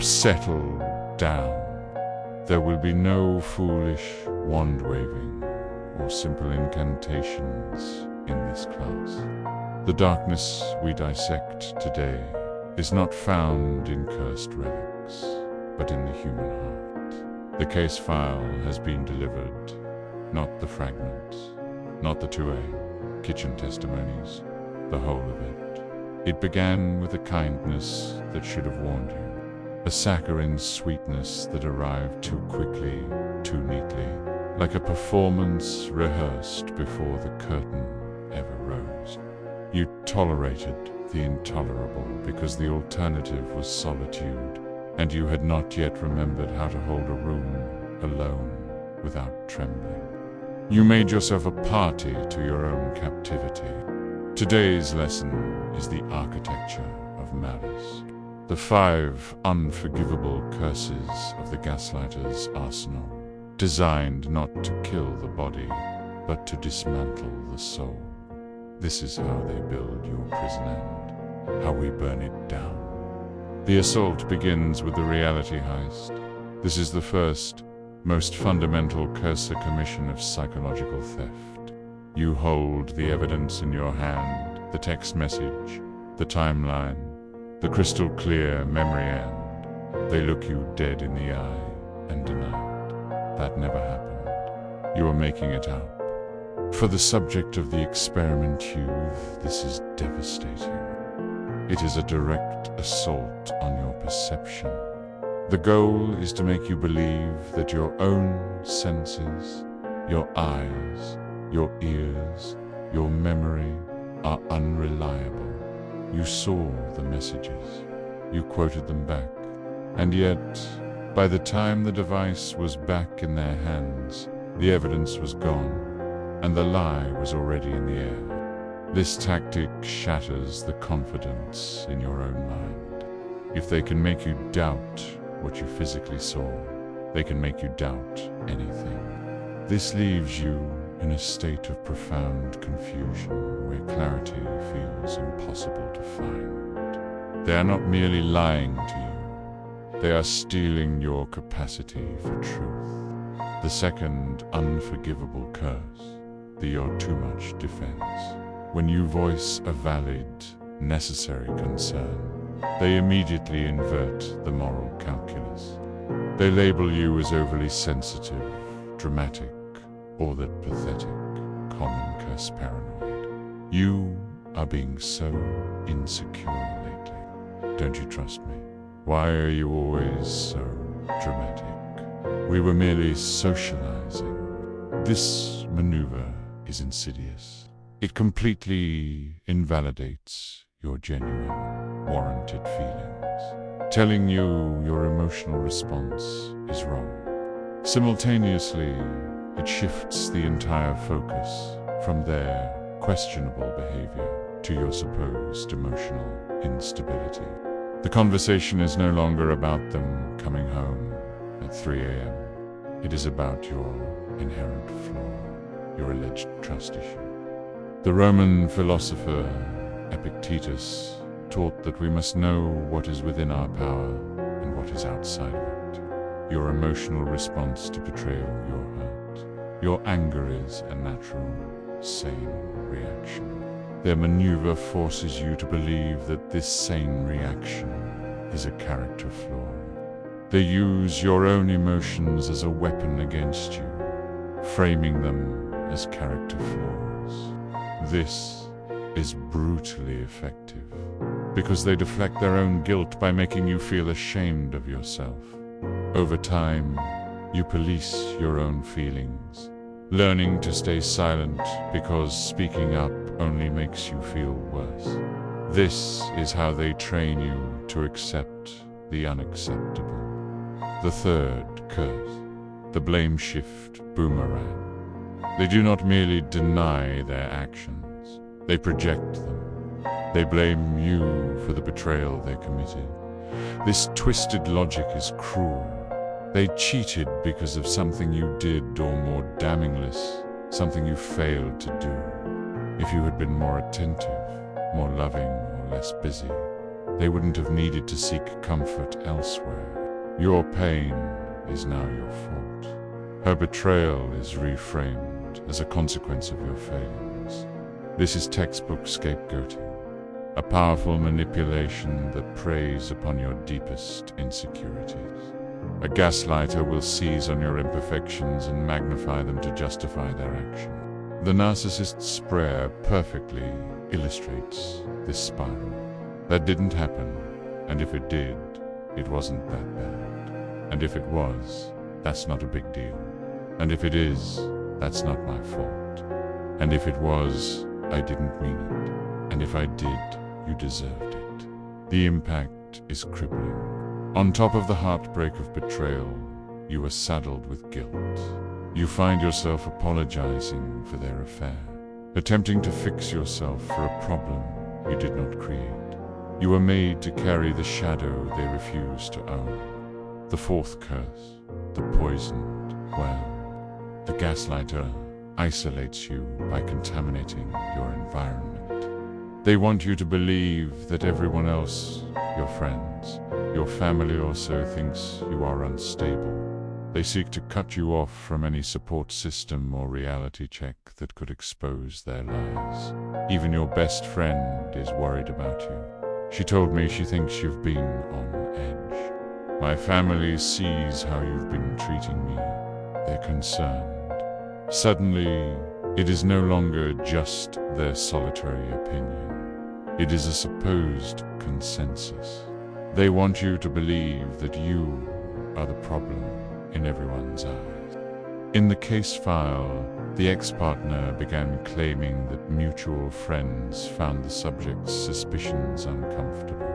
settle down. There will be no foolish wand-waving or simple incantations in this class. The darkness we dissect today is not found in cursed relics, but in the human heart. The case file has been delivered, not the fragments, not the 2A kitchen testimonies, the whole of it. It began with a kindness that should have warned you, a saccharine sweetness that arrived too quickly, too neatly, like a performance rehearsed before the curtain ever rose. You tolerated the intolerable because the alternative was solitude, and you had not yet remembered how to hold a room alone without trembling. You made yourself a party to your own captivity. Today's lesson is the architecture of malice, the 5 unforgivable curses of the gaslighter's arsenal, designed not to kill the body, but to dismantle the soul. This is how they build your prison end, how we burn it down. The assault begins with the reality heist. This is the first, most fundamental cursor commission of psychological theft. You hold the evidence in your hand, the text message, the timeline, the crystal clear memory end. They look you dead in the eye and deny it. That never happened. You are making it up. For the subject of the experiment youth, this is devastating. It is a direct assault on your perception. The goal is to make you believe that your own senses, your eyes, your ears, your memory are unreliable. You saw the messages, you quoted them back, and yet, by the time the device was back in their hands, the evidence was gone, and the lie was already in the air. This tactic shatters the confidence in your own mind. If they can make you doubt what you physically saw, they can make you doubt anything. This leaves you in a state of profound confusion where clarity feels impossible to find. They are not merely lying to you, they are stealing your capacity for truth. The second unforgivable curse, the "you're too much" defense. When you voice a valid, necessary concern, they immediately invert the moral calculus. They label you as overly sensitive, dramatic, or that pathetic, common curse paranoid. You are being so insecure lately. Don't you trust me? Why are you always so dramatic? We were merely socializing. This maneuver is insidious. It completely invalidates your genuine, warranted feelings, telling you your emotional response is wrong. Simultaneously, it shifts the entire focus from their questionable behavior to your supposed emotional instability. The conversation is no longer about them coming home at 3 a.m. It is about your inherent flaw, your alleged trust issue. The Roman philosopher Epictetus taught that we must know what is within our power and what is outside of it. Your emotional response to betrayal, your hurt. Your anger is a natural, sane reaction. Their maneuver forces you to believe that this sane reaction is a character flaw. They use your own emotions as a weapon against you, framing them as character flaws. This is brutally effective, because they deflect their own guilt by making you feel ashamed of yourself. Over time, you police your own feelings, learning to stay silent because speaking up only makes you feel worse. This is how they train you to accept the unacceptable. The third curse, the blame shift boomerang. They do not merely deny their actions, they project them. They blame you for the betrayal they committed. This twisted logic is cruel. They cheated because of something you did, or more damningless, something you failed to do. If you had been more attentive, more loving, or less busy, they wouldn't have needed to seek comfort elsewhere. Your pain is now your fault. Her betrayal is reframed as a consequence of your failings. This is textbook scapegoating, a powerful manipulation that preys upon your deepest insecurities. A gaslighter will seize on your imperfections and magnify them to justify their action. The narcissist's prayer perfectly illustrates this spiral. That didn't happen, and if it did, it wasn't that bad. And if it was, that's not a big deal. And if it is, that's not my fault. And if it was, I didn't mean it. And if I did, you deserved it. The impact is crippling. On top of the heartbreak of betrayal, you are saddled with guilt. You find yourself apologizing for their affair, attempting to fix yourself for a problem you did not create. You are made to carry the shadow they refuse to own. The fourth curse, the poisoned well. The gaslighter isolates you by contaminating your environment. They want you to believe that everyone else, your friends, your family also thinks you are unstable. They seek to cut you off from any support system or reality check that could expose their lies. Even your best friend is worried about you. She told me she thinks you've been on edge. My family sees how you've been treating me. They're concerned. Suddenly, it is no longer just their solitary opinion. It is a supposed consensus. They want you to believe that you are the problem in everyone's eyes. In the case file, the ex-partner began claiming that mutual friends found the subject's suspicions uncomfortable.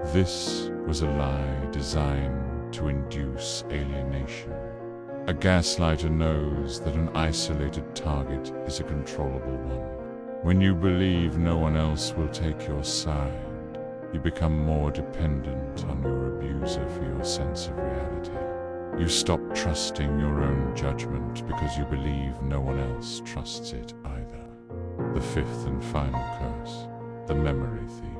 This was a lie designed to induce alienation. A gaslighter knows that an isolated target is a controllable one. When you believe no one else will take your side, you become more dependent on your abuser for your sense of reality. You stop trusting your own judgment because you believe no one else trusts it either. The fifth and final curse, the memory thief.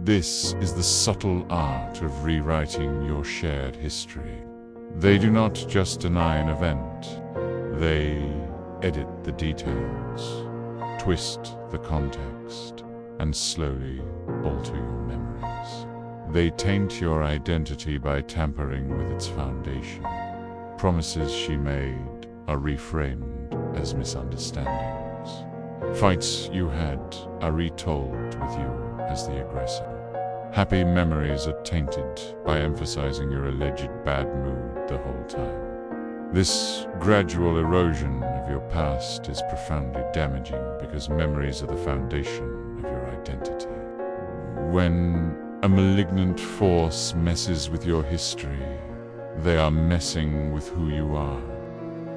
This is the subtle art of rewriting your shared history. They do not just deny an event, they edit the details, twist the context, and slowly alter your memories. They taint your identity by tampering with its foundation. Promises she made are reframed as misunderstandings. Fights you had are retold with you as the aggressor. Happy memories are tainted by emphasizing your alleged bad mood the whole time. This gradual erosion of your past is profoundly damaging because memories are the foundation of your identity. When a malignant force messes with your history, they are messing with who you are.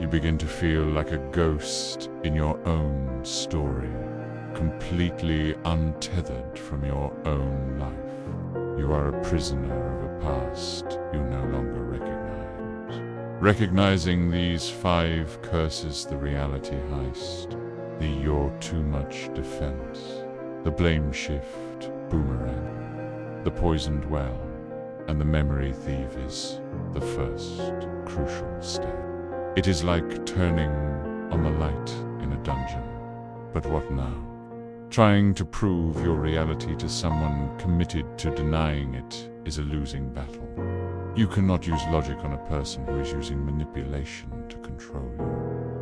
You begin to feel like a ghost in your own story, completely untethered from your own life. You are a prisoner of a past you no longer recognize. Recognizing these 5 curses the reality heist, the you're too much defense, the blame shift boomerang, the poisoned well, and the memory thief is the first crucial step. It is like turning on the light in a dungeon. But what now? Trying to prove your reality to someone committed to denying it is a losing battle. You cannot use logic on a person who is using manipulation to control you.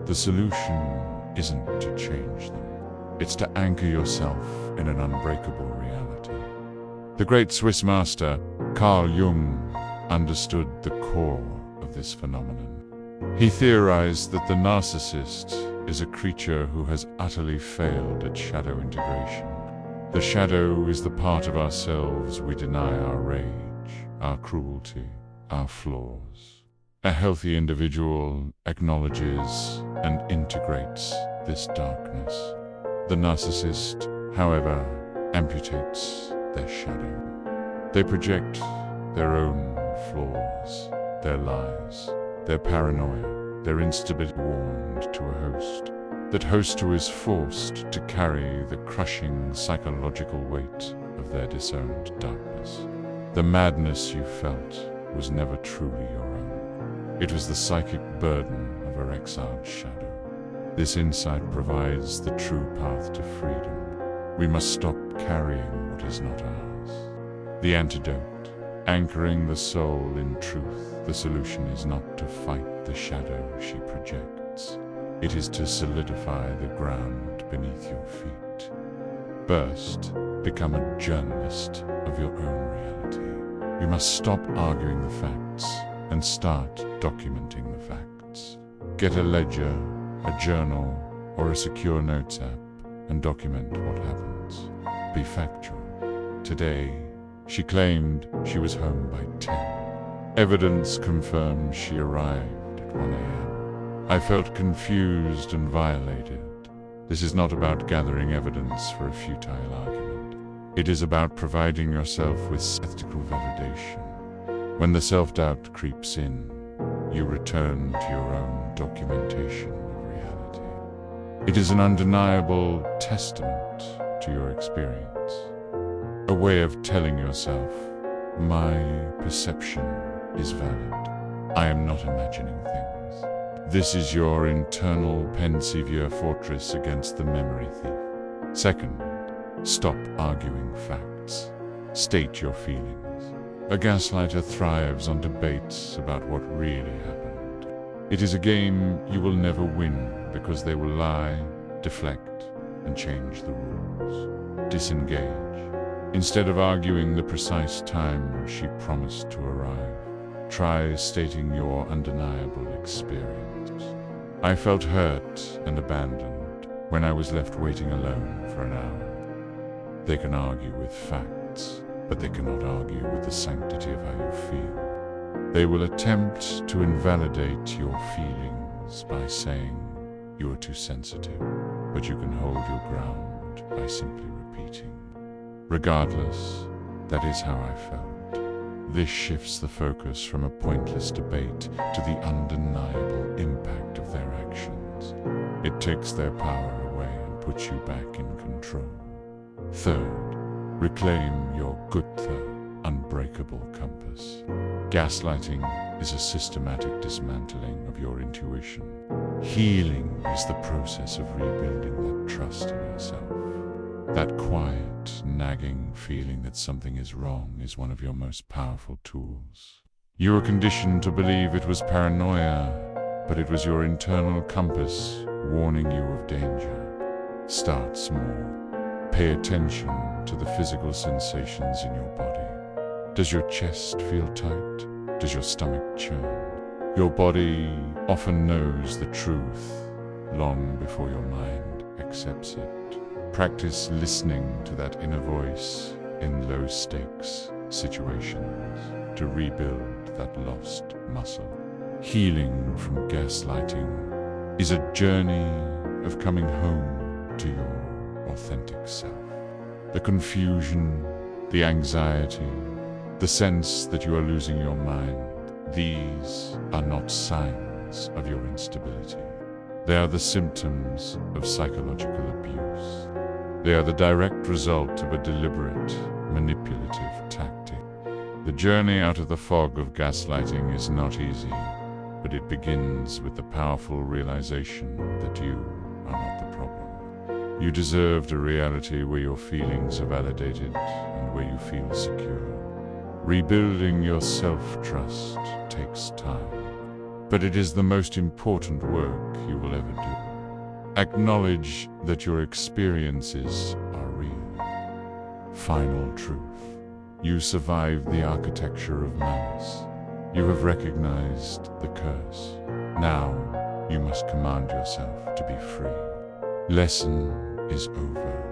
The solution isn't to change them. It's to anchor yourself in an unbreakable reality. The great Swiss master, Carl Jung, understood the core of this phenomenon. He theorized that the narcissist is a creature who has utterly failed at shadow integration. The shadow is the part of ourselves we deny our rage, our cruelty, our flaws. A healthy individual acknowledges and integrates this darkness. The narcissist, however, amputates their shadow. They project their own flaws, their lies, their paranoia, their instability warned to a host. That host who is forced to carry the crushing psychological weight of their disowned darkness. The madness you felt was never truly your own. It was the psychic burden of her exiled shadow. This insight provides the true path to freedom. We must stop carrying what is not ours. The antidote, anchoring the soul in truth. The solution is not to fight the shadow she projects. It is to solidify the ground beneath your feet. First, become a journalist of your own reality. You must stop arguing the facts and start documenting the facts. Get a ledger, a journal, or a secure notes app and document what happens. Be factual. Today, she claimed she was home by 10. Evidence confirmed she arrived at 1 a.m. I felt confused and violated. This is not about gathering evidence for a futile argument. It is about providing yourself with ethical validation. When the self-doubt creeps in, you return to your own documentation of reality. It is an undeniable testament to your experience. A way of telling yourself, my perception is valid. I am not imagining things. This is your internal pensive fortress against the memory thief. Second, stop arguing facts. State your feelings. A gaslighter thrives on debates about what really happened. It is a game you will never win because they will lie, deflect, and change the rules. Disengage. Instead of arguing the precise time she promised to arrive, try stating your undeniable experience. I felt hurt and abandoned when I was left waiting alone for an hour. They can argue with facts, but they cannot argue with the sanctity of how you feel. They will attempt to invalidate your feelings by saying you are too sensitive, but you can hold your ground by simply repeating. Regardless, that is how I felt. This shifts the focus from a pointless debate to the undeniable impact of their actions. It takes their power away and puts you back in control. Third, reclaim your unbreakable compass. Gaslighting is a systematic dismantling of your intuition. Healing is the process of rebuilding that trust in yourself. That quiet, nagging feeling that something is wrong is one of your most powerful tools. You were conditioned to believe it was paranoia, but it was your internal compass warning you of danger. Start small. Pay attention to the physical sensations in your body. Does your chest feel tight? Does your stomach churn? Your body often knows the truth long before your mind accepts it. Practice listening to that inner voice in low-stakes situations to rebuild that lost muscle. Healing from gaslighting is a journey of coming home to your authentic self. The confusion, the anxiety, the sense that you are losing your mind, these are not signs of your instability. They are the symptoms of psychological abuse. They are the direct result of a deliberate, manipulative tactic. The journey out of the fog of gaslighting is not easy, but it begins with the powerful realization that you are not the problem. You deserved a reality where your feelings are validated and where you feel secure. Rebuilding your self-trust takes time, but it is the most important work you will ever do. Acknowledge that your experiences are real. Final truth. You survived the architecture of malice. You have recognized the curse. Now you must command yourself to be free. Lesson is over.